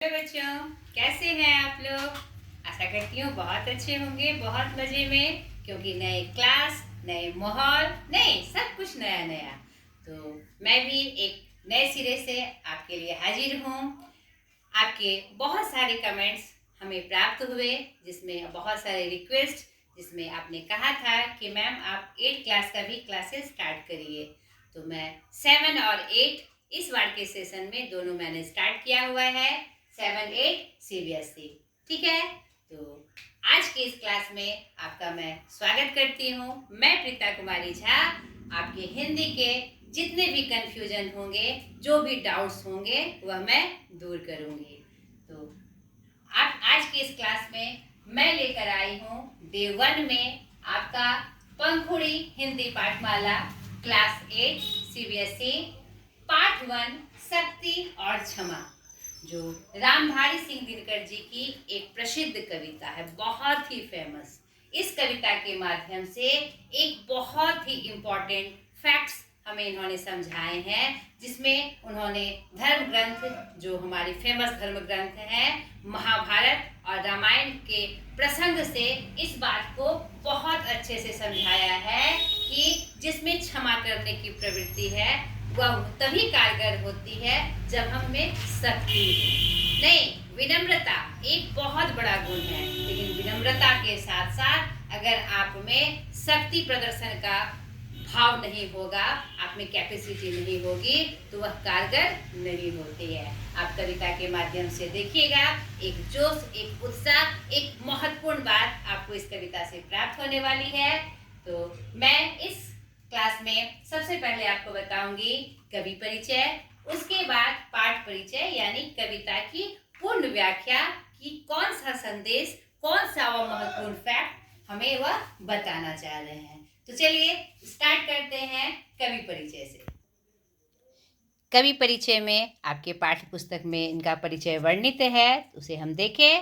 Hello बच्चों, कैसे हैं आप लोग। आशा करती हूँ बहुत अच्छे होंगे, बहुत मज़े में, क्योंकि नए क्लास, नए माहौल, नए सब कुछ नया नया। तो मैं भी एक नए सिरे से आपके लिए हाजिर हूँ। आपके बहुत सारे कमेंट्स हमें प्राप्त हुए, जिसमें बहुत सारे रिक्वेस्ट, जिसमें आपने कहा था कि मैम आप 8 क्लास का भी क्लासेस स्टार्ट करिए। तो मैं 7 और 8 इस बार के सेशन में दोनों मैंने स्टार्ट किया हुआ है। 7 8 CBSE, ठीक है। तो आज के इस क्लास में आपका मैं स्वागत करती हूँ। मैं प्रीता कुमारी झा आपके हिंदी के जितने भी कंफ्यूजन होंगे, जो भी डाउट्स होंगे, वह मैं दूर करूँगी। तो आप आज की इस क्लास में मैं लेकर आई हूँ डे 1 में आपका पंखुड़ी हिंदी पाठमाला क्लास 8 CBSE पार्ट 1 शक्ति और क्षमा, जो रामधारी सिंह दिनकर जी की एक प्रसिद्ध कविता है, बहुत ही फेमस। इस कविता के माध्यम से एक बहुत ही इम्पोर्टेंट फैक्ट्स हमें इन्होंने समझाए हैं, जिसमें उन्होंने धर्म ग्रंथ, जो हमारे फेमस धर्म ग्रंथ हैं, महाभारत और रामायण के प्रसंग से इस बात को बहुत अच्छे से समझाया है कि जिसमें क्षमा करने की प्रवृत्ति है वह तभी कारगर होती है जब हम में शक्ति हो। नहीं, विनम्रता एक बहुत बड़ा गुण है, लेकिन विनम्रता के साथ साथ अगर आप में शक्ति प्रदर्शन का भाव नहीं होगा, आप में कैपेसिटी नहीं होगी, तो वह कारगर नहीं होती है। आप कविता के माध्यम से देखिएगा, एक जोश, एक उत्साह, एक महत्वपूर्ण बात आपको इस कविता से प्राप्त होने वाली है। तो मैं इस क्लास में सबसे पहले आपको बताऊंगी कवि परिचय, उसके बाद पाठ परिचय यानी कविता की पूर्ण व्याख्या कि कौन सा संदेश, कौन सा वह महत्वपूर्ण फैक्ट हमें वह बताना चाह रहे हैं। तो चलिए स्टार्ट करते हैं कवि परिचय से। कवि परिचय में आपके पाठ्य पुस्तक में इनका परिचय वर्णित है, उसे हम देखें।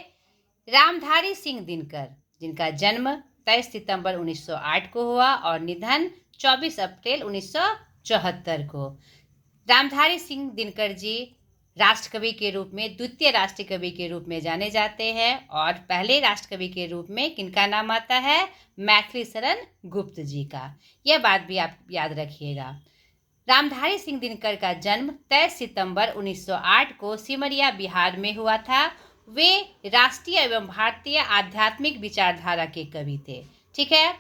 रामधारी सिंह दिनकर, जिनका जन्म 23 सितंबर 1908 को हुआ और निधन 24 अप्रैल 1974 को। रामधारी सिंह दिनकर जी राष्ट्रकवि के रूप में, द्वितीय राष्ट्रकवि के रूप में जाने जाते हैं, और पहले राष्ट्रकवि के रूप में किनका नाम आता है? मैथिली शरण गुप्त जी का। यह बात भी आप याद रखिएगा। रामधारी सिंह दिनकर का जन्म 23 सितंबर 1908 को सिमरिया, बिहार में हुआ था। वे राष्ट्रीय एवं भारतीय आध्यात्मिक विचारधारा के कवि थे, ठीक है।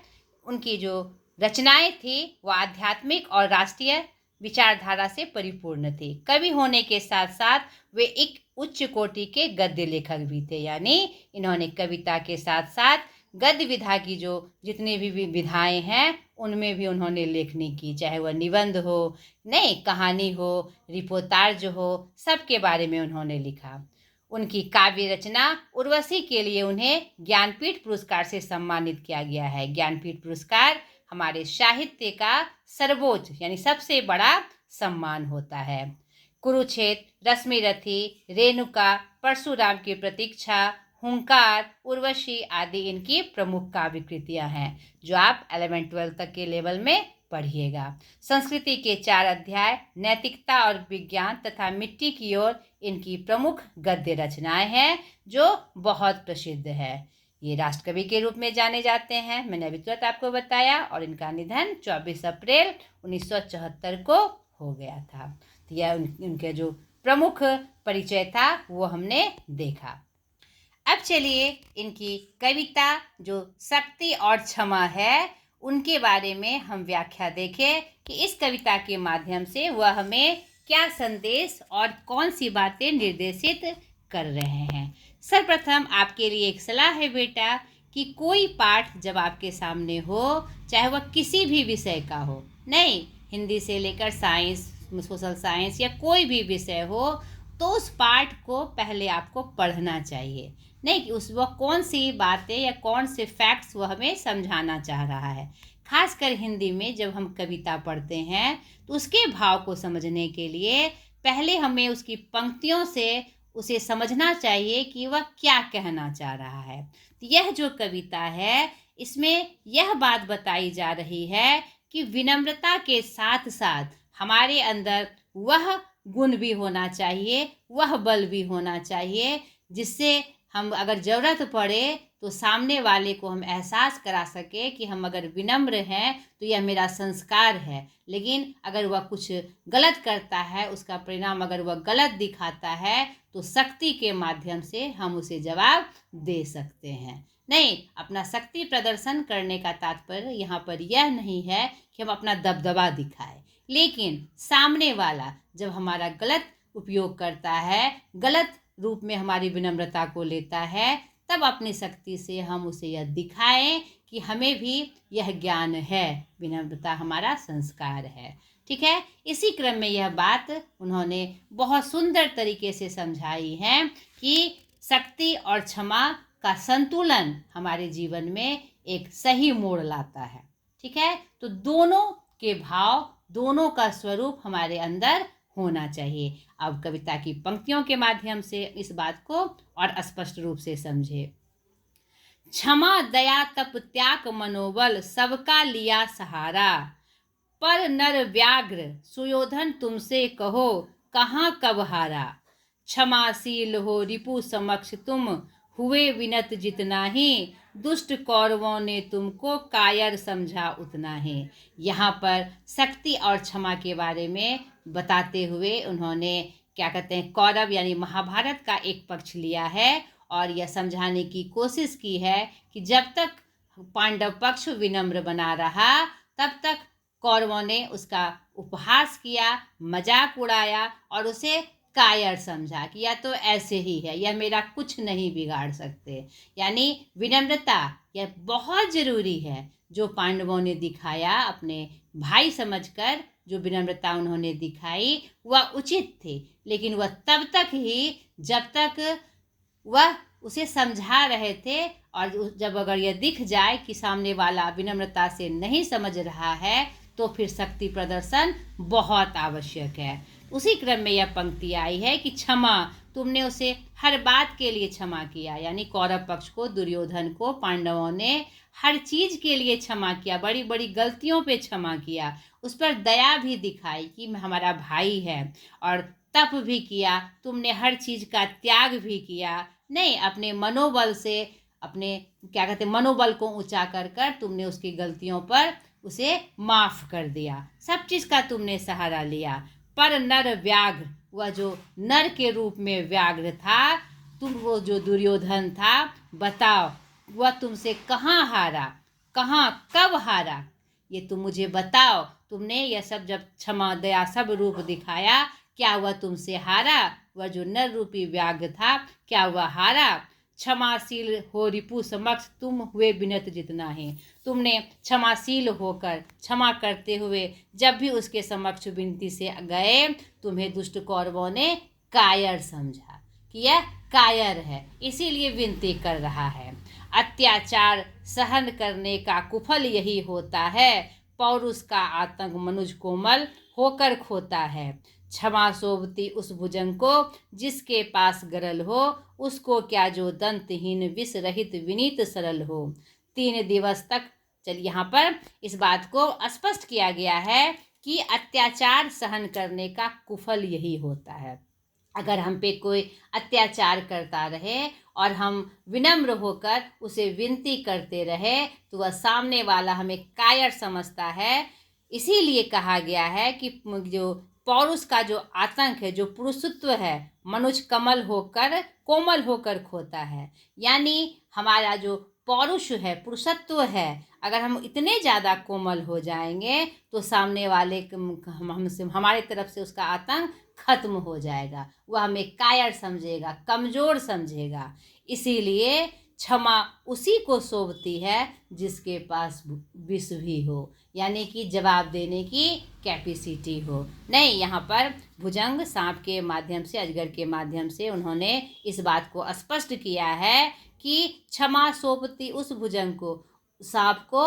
उनकी जो रचनाएं थी वो आध्यात्मिक और राष्ट्रीय विचारधारा से परिपूर्ण थी। कवि होने के साथ साथ वे एक उच्च कोटि के गद्य लेखक भी थे, यानी इन्होंने कविता के साथ साथ गद्य विधा की जो जितनी भी विधाएं हैं उनमें भी उन्होंने लेखनी की, चाहे वह निबंध हो, नहीं कहानी हो, रिपोर्ताज हो, सबके बारे में उन्होंने लिखा। उनकी काव्य रचना उर्वशी के लिए उन्हें ज्ञानपीठ पुरस्कार से सम्मानित किया गया है। ज्ञानपीठ पुरस्कार हमारे साहित्य का सर्वोच्च यानी सबसे बड़ा सम्मान होता है। कुरुक्षेत्र, रश्मिरथी, रेणुका, परशुराम की प्रतीक्षा, हुंकार, उर्वशी आदि इनकी प्रमुख काव्य कृतियाँ हैं, जो आप 11-12 तक के लेवल में पढ़िएगा। संस्कृति के 4 अध्याय, नैतिकता और विज्ञान तथा मिट्टी की ओर इनकी प्रमुख गद्य रचनाएं हैं, जो बहुत प्रसिद्ध है। ये राष्ट्रकवि के रूप में जाने जाते हैं, मैंने अभी तुरंत आपको बताया, और इनका निधन 24 अप्रैल 1974 को हो गया था। तो यह उनके जो प्रमुख परिचय था वो हमने देखा। अब चलिए इनकी कविता जो शक्ति और क्षमा है उनके बारे में हम व्याख्या देखें कि इस कविता के माध्यम से वह हमें क्या संदेश और कौन सी बातें निर्देशित कर रहे हैं। सर्वप्रथम आपके लिए एक सलाह है बेटा कि कोई पाठ जब आपके सामने हो, चाहे वह किसी भी विषय का हो, नहीं हिंदी से लेकर साइंस, सोशल साइंस या कोई भी विषय हो, तो उस पाठ को पहले आपको पढ़ना चाहिए, नहीं कि वह कौन सी बातें या कौन से फैक्ट्स वह हमें समझाना चाह रहा है। खासकर हिंदी में जब हम कविता पढ़ते हैं तो उसके भाव को समझने के लिए पहले हमें उसकी पंक्तियों से उसे समझना चाहिए कि वह क्या कहना चाह रहा है। तो यह जो कविता है इसमें यह बात बताई जा रही है कि विनम्रता के साथ साथ हमारे अंदर वह गुण भी होना चाहिए, वह बल भी होना चाहिए जिससे हम अगर ज़रूरत पड़े तो सामने वाले को हम एहसास करा सके कि हम अगर विनम्र हैं तो यह मेरा संस्कार है। लेकिन अगर वह कुछ गलत करता है, उसका परिणाम अगर वह गलत दिखाता है तो शक्ति के माध्यम से हम उसे जवाब दे सकते हैं। नहीं, अपना शक्ति प्रदर्शन करने का तात्पर्य यहाँ पर यह नहीं है कि हम अपना दबदबा दिखाएं, लेकिन सामने वाला जब हमारा गलत उपयोग करता है, गलत रूप में हमारी विनम्रता को लेता है, तब अपनी शक्ति से हम उसे यह दिखाएं कि हमें भी यह ज्ञान है, विनम्रता हमारा संस्कार है। ठीक है, इसी क्रम में यह बात उन्होंने बहुत सुंदर तरीके से समझाई है कि शक्ति और क्षमा का संतुलन हमारे जीवन में एक सही मोड़ लाता है। ठीक है, तो दोनों के भाव, दोनों का स्वरूप हमारे अंदर होना चाहिए। अब कविता की पंक्तियों के माध्यम से इस बात को और स्पष्ट रूप से समझे। क्षमा दया तप त्याग मनोबल सबका लिया सहारा, पर नर व्याघ्र सुयोधन तुमसे कहो कहाँ कब हारा। क्षमाशील हो रिपु समक्ष तुम हुए विनत जितना ही, दुष्ट कौरवों ने तुमको कायर समझा उतना ही। यहाँ पर शक्ति और क्षमा के बारे में बताते हुए उन्होंने क्या कहते हैं, कौरव यानी महाभारत का एक पक्ष लिया है और यह समझाने की कोशिश की है कि जब तक पांडव पक्ष विनम्र बना रहा तब तक कौरवों ने उसका उपहास किया, मजाक उड़ाया और उसे कायर समझा कि यह तो ऐसे ही है, यह मेरा कुछ नहीं बिगाड़ सकते। यानी विनम्रता यह बहुत ज़रूरी है। जो पांडवों ने दिखाया अपने भाई समझकर, जो विनम्रता उन्होंने दिखाई वह उचित थी, लेकिन वह तब तक ही जब तक वह उसे समझा रहे थे, और जब अगर यह दिख जाए कि सामने वाला विनम्रता से नहीं समझ रहा है तो फिर शक्ति प्रदर्शन बहुत आवश्यक है। उसी क्रम में यह पंक्ति आई है कि क्षमा, तुमने उसे हर बात के लिए क्षमा किया, यानी कौरव पक्ष को, दुर्योधन को पांडवों ने हर चीज के लिए क्षमा किया, बड़ी बड़ी गलतियों पे क्षमा किया, उस पर दया भी दिखाई कि हमारा भाई है, और तप भी किया, तुमने हर चीज का त्याग भी किया। नहीं, अपने मनोबल से, अपने क्या कहते हैं, मनोबल को ऊंचा कर कर तुमने उसकी गलतियों पर उसे माफ कर दिया, सब चीज का तुमने सहारा लिया। पर नर व्याघ्र, वह जो नर के रूप में व्याघ्र था, तुम वो जो दुर्योधन था, बताओ वह तुमसे कहाँ हारा, कहाँ कब हारा, ये तुम मुझे बताओ। तुमने यह सब जब क्षमा दया सब रूप दिखाया, क्या वह तुमसे हारा? वह जो नर रूपी व्याघ्र था, क्या वह हारा? क्षमाशील हो रिपु समक्ष तुम हुए विनत जितना है, तुमने क्षमाशील होकर, क्षमा करते हुए जब भी उसके समक्ष विनती से गए, तुम्हें दुष्ट कौरवों ने कायर समझा कि यह कायर है, इसीलिए विनती कर रहा है। अत्याचार सहन करने का कुफल यही होता है, पौरुष का आतंक मनुज कोमल होकर खोता है। क्षमा शोभती उस भुजंग को जिसके पास गरल हो, उसको क्या जो दंतहीन विष रहित विनीत सरल हो। 3 दिवस तक, चलिए यहाँ पर इस बात को स्पष्ट किया गया है कि अत्याचार सहन करने का कुफल यही होता है। अगर हम पे कोई अत्याचार करता रहे और हम विनम्र होकर उसे विनती करते रहे तो वह सामने वाला हमें कायर समझता है। इसीलिए कहा गया है कि जो पौरुष का जो आतंक है, जो पुरुषत्व है, मनुज कमल होकर कोमल होकर खोता है। यानी हमारा जो पौरुष है, पुरुषत्व है, अगर हम इतने ज़्यादा कोमल हो जाएंगे तो सामने वाले हमसे, हमारे तरफ से उसका आतंक खत्म हो जाएगा, वह हमें कायर समझेगा, कमज़ोर समझेगा। इसीलिए क्षमा उसी को शोभती है जिसके पास विष भी हो, यानी कि जवाब देने की कैपेसिटी हो। नहीं, यहाँ पर भुजंग सांप के माध्यम से, अजगर के माध्यम से उन्होंने इस बात को स्पष्ट किया है कि क्षमा शोभती उस भुजंग को, सांप को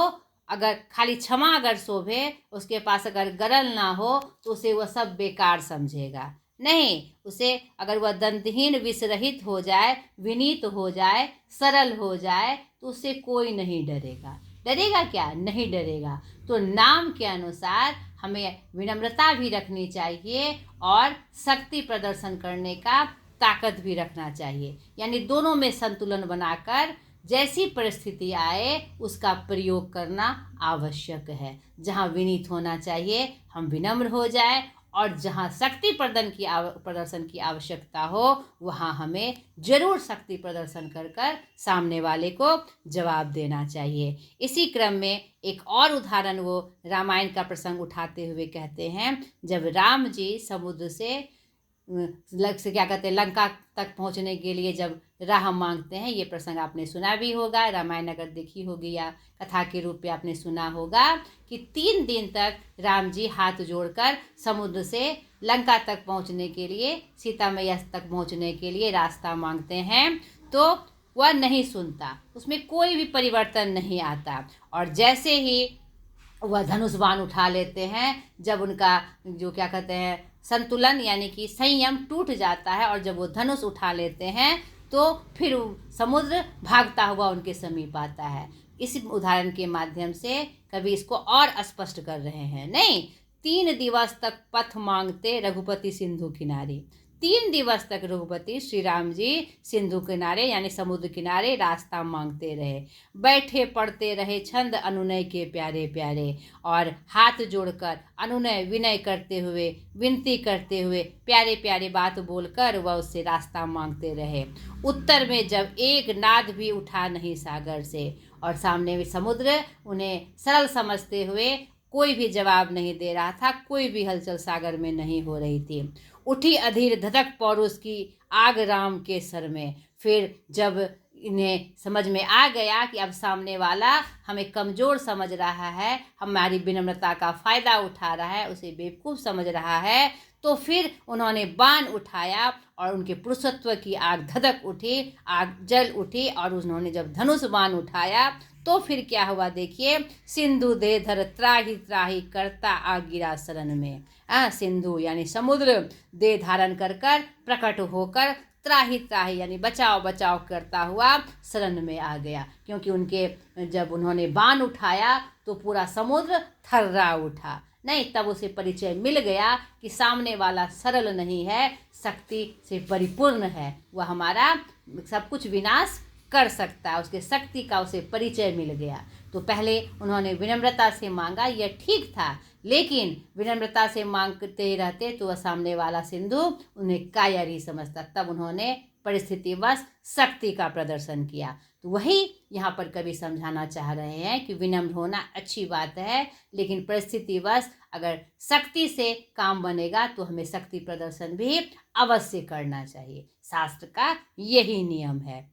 अगर खाली क्षमा अगर शोभे, उसके पास अगर गरल ना हो तो उसे वह सब बेकार समझेगा। नहीं, उसे अगर वह दंतहीन विषरहित हो जाए, विनीत हो जाए, सरल हो जाए तो उससे कोई नहीं डरेगा। डरेगा क्या? नहीं डरेगा। तो नाम के अनुसार हमें विनम्रता भी रखनी चाहिए और शक्ति प्रदर्शन करने का ताकत भी रखना चाहिए। यानी दोनों में संतुलन बनाकर जैसी परिस्थिति आए उसका प्रयोग करना आवश्यक है। जहाँ विनीत होना चाहिए हम विनम्र हो जाए, और जहाँ शक्ति प्रदर्शन की आवश्यकता हो वहाँ हमें जरूर शक्ति प्रदर्शन कर कर सामने वाले को जवाब देना चाहिए। इसी क्रम में एक और उदाहरण वो रामायण का प्रसंग उठाते हुए कहते हैं, जब राम जी समुद्र से क्या कहते हैं, लंका तक पहुंचने के लिए जब राह मांगते हैं। ये प्रसंग आपने सुना भी होगा, रामायण अगर देखी होगी या कथा के रूप में आपने सुना होगा कि 3 दिन तक राम जी हाथ जोड़कर समुद्र से लंका तक पहुंचने के लिए, सीता मैया तक पहुंचने के लिए रास्ता मांगते हैं, तो वह नहीं सुनता, उसमें कोई भी परिवर्तन नहीं आता। और जैसे ही वह धनुष बाण उठा लेते हैं, जब उनका जो क्या कहते हैं संतुलन यानी कि संयम टूट जाता है, और जब वो धनुष उठा लेते हैं तो फिर समुद्र भागता हुआ उनके समीप आता है। इस उदाहरण के माध्यम से कवि इसको और स्पष्ट कर रहे हैं। नहीं, 3 दिवस तक पथ मांगते रघुपति सिंधु किनारे। 3 दिवस तक रघुपति श्री राम जी सिंधु किनारे यानी समुद्र किनारे रास्ता मांगते रहे, बैठे पढ़ते रहे छंद अनुनय के प्यारे प्यारे, और हाथ जोड़कर अनुनय विनय करते हुए, विनती करते हुए, प्यारे प्यारे बात बोलकर वह उससे रास्ता मांगते रहे। उत्तर में जब एक नाद भी उठा नहीं सागर से, और सामने में समुद्र उन्हें सरल समझते हुए कोई भी जवाब नहीं दे रहा था, कोई भी हलचल सागर में नहीं हो रही थी। उठी अधीर धधक पौरुष की आग राम के सर में। फिर जब इन्हें समझ में आ गया कि अब सामने वाला हमें कमज़ोर समझ रहा है, हमारी विनम्रता का फ़ायदा उठा रहा है, उसे बेवकूफ़ समझ रहा है, तो फिर उन्होंने बाण उठाया और उनके पुरुषत्व की आग धधक उठी, आग जल उठी, और उन्होंने जब धनुष बाण उठाया तो फिर क्या हुआ देखिए, सिंधु दे धर त्राही त्राही करता आ गिरा शरण में। सिंधु यानी समुद्र दे धारण कर कर प्रकट होकर त्राही त्राही यानी बचाव बचाव करता हुआ शरण में आ गया, क्योंकि उनके जब उन्होंने बाण उठाया तो पूरा समुद्र थर्रा उठा। नहीं, तब उसे परिचय मिल गया कि सामने वाला सरल नहीं है, शक्ति से परिपूर्ण है, वह हमारा सब कुछ विनाश कर सकता है, उसके शक्ति का उसे परिचय मिल गया। तो पहले उन्होंने विनम्रता से मांगा, यह ठीक था, लेकिन विनम्रता से मांगते रहते तो वह सामने वाला सिंधु उन्हें कायर ही समझता। तब उन्होंने परिस्थितिवश शक्ति का प्रदर्शन किया। तो वही यहाँ पर कवि समझाना चाह रहे हैं कि विनम्र होना अच्छी बात है, लेकिन परिस्थितिवश अगर शक्ति से काम बनेगा तो हमें शक्ति प्रदर्शन भी अवश्य करना चाहिए। शास्त्र का यही नियम है।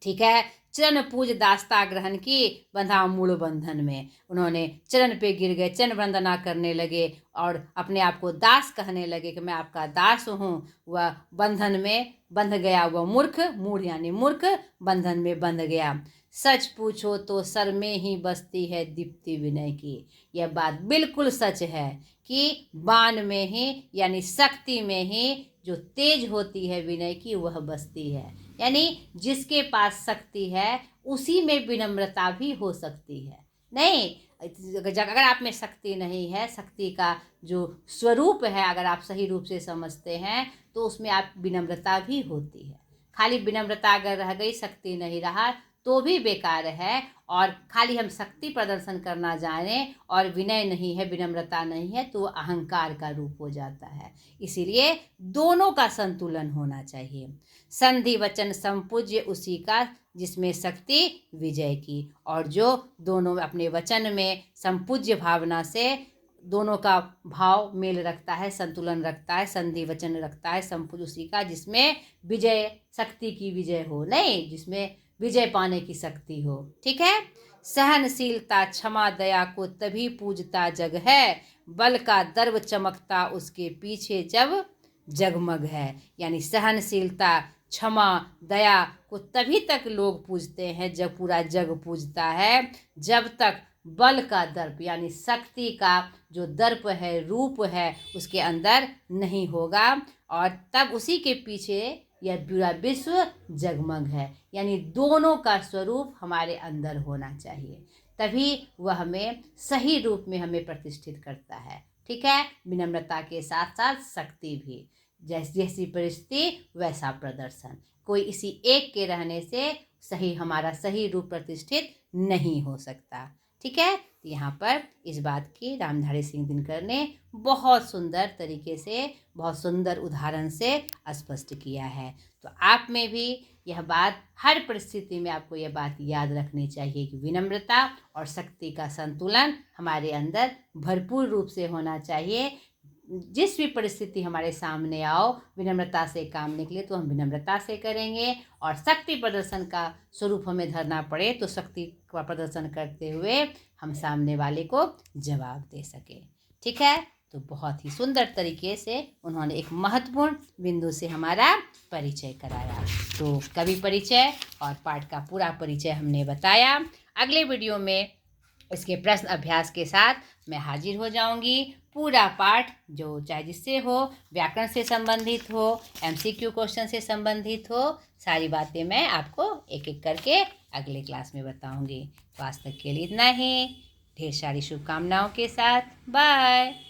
ठीक है। चरण पूज दास्ता ग्रहण की, बंधा मूल बंधन में। उन्होंने चरण पे गिर गए, चरण वंदना करने लगे और अपने आप को दास कहने लगे कि मैं आपका दास हूँ। वह बंधन में बंध गया, वह मूर्ख, मूढ़ यानी मूर्ख, बंधन में बंध गया। सच पूछो तो सर में ही बसती है दीप्ति विनय की। यह बात बिल्कुल सच है कि बाण में ही यानी शक्ति में ही जो तेज होती है विनय की, वह बसती है। यानी जिसके पास शक्ति है उसी में विनम्रता भी हो सकती है। नहीं, अगर आप में शक्ति नहीं है, शक्ति का जो स्वरूप है अगर आप सही रूप से समझते हैं तो उसमें आप विनम्रता भी होती है। खाली विनम्रता अगर रह गई, शक्ति नहीं रहा तो भी बेकार है। और खाली हम शक्ति प्रदर्शन करना जाने और विनय नहीं है, विनम्रता नहीं है, तो अहंकार का रूप हो जाता है। इसीलिए दोनों का संतुलन होना चाहिए। संधि वचन संपूज्य उसी का जिसमें शक्ति विजय की। और जो दोनों अपने वचन में संपूज्य भावना से दोनों का भाव मेल रखता है, संतुलन रखता है, संधि वचन रखता है, संपूज्य उसी का जिसमें विजय, शक्ति की विजय हो, नहीं जिसमें विजय पाने की शक्ति हो। ठीक है। सहनशीलता क्षमा दया को तभी पूजता जग है, बल का दर्व चमकता उसके पीछे जब जगमग है। यानी सहनशीलता, क्षमा, दया को तभी तक लोग पूजते हैं जब पूरा जग पूजता है, जब तक बल का दर्प यानी शक्ति का जो दर्प है, रूप है, उसके अंदर नहीं होगा। और तब उसी के पीछे यह पूरा विश्व जगमग है। यानी दोनों का स्वरूप हमारे अंदर होना चाहिए, तभी वह हमें सही रूप में हमें प्रतिष्ठित करता है। ठीक है, विनम्रता के साथ साथ शक्ति भी। जैसी परिस्थिति वैसा प्रदर्शन। कोई इसी एक के रहने से हमारा सही रूप प्रतिष्ठित नहीं हो सकता। ठीक है, तो यहाँ पर इस बात की रामधारी सिंह दिनकर ने बहुत सुंदर तरीके से, बहुत सुंदर उदाहरण से स्पष्ट किया है। तो आप में भी यह बात, हर परिस्थिति में आपको यह बात याद रखनी चाहिए कि विनम्रता और शक्ति का संतुलन हमारे अंदर भरपूर रूप से होना चाहिए। जिस भी परिस्थिति हमारे सामने आओ, विनम्रता से काम निकले तो हम विनम्रता से करेंगे, और शक्ति प्रदर्शन का स्वरूप हमें धरना पड़े तो शक्ति का प्रदर्शन करते हुए हम सामने वाले को जवाब दे सके। ठीक है, तो बहुत ही सुंदर तरीके से उन्होंने एक महत्वपूर्ण बिंदु से हमारा परिचय कराया। तो कवि परिचय और पाठ का पूरा परिचय हमने बताया। अगले वीडियो में इसके प्रश्न अभ्यास के साथ मैं हाजिर हो जाऊंगी। पूरा पाठ जो चाहे जिससे हो, व्याकरण से संबंधित हो, MCQ क्वेश्चन से संबंधित हो, सारी बातें मैं आपको एक एक करके अगले क्लास में बताऊंगी। तो आज तक के लिए इतना ही। ढेर सारी शुभकामनाओं के साथ बाय।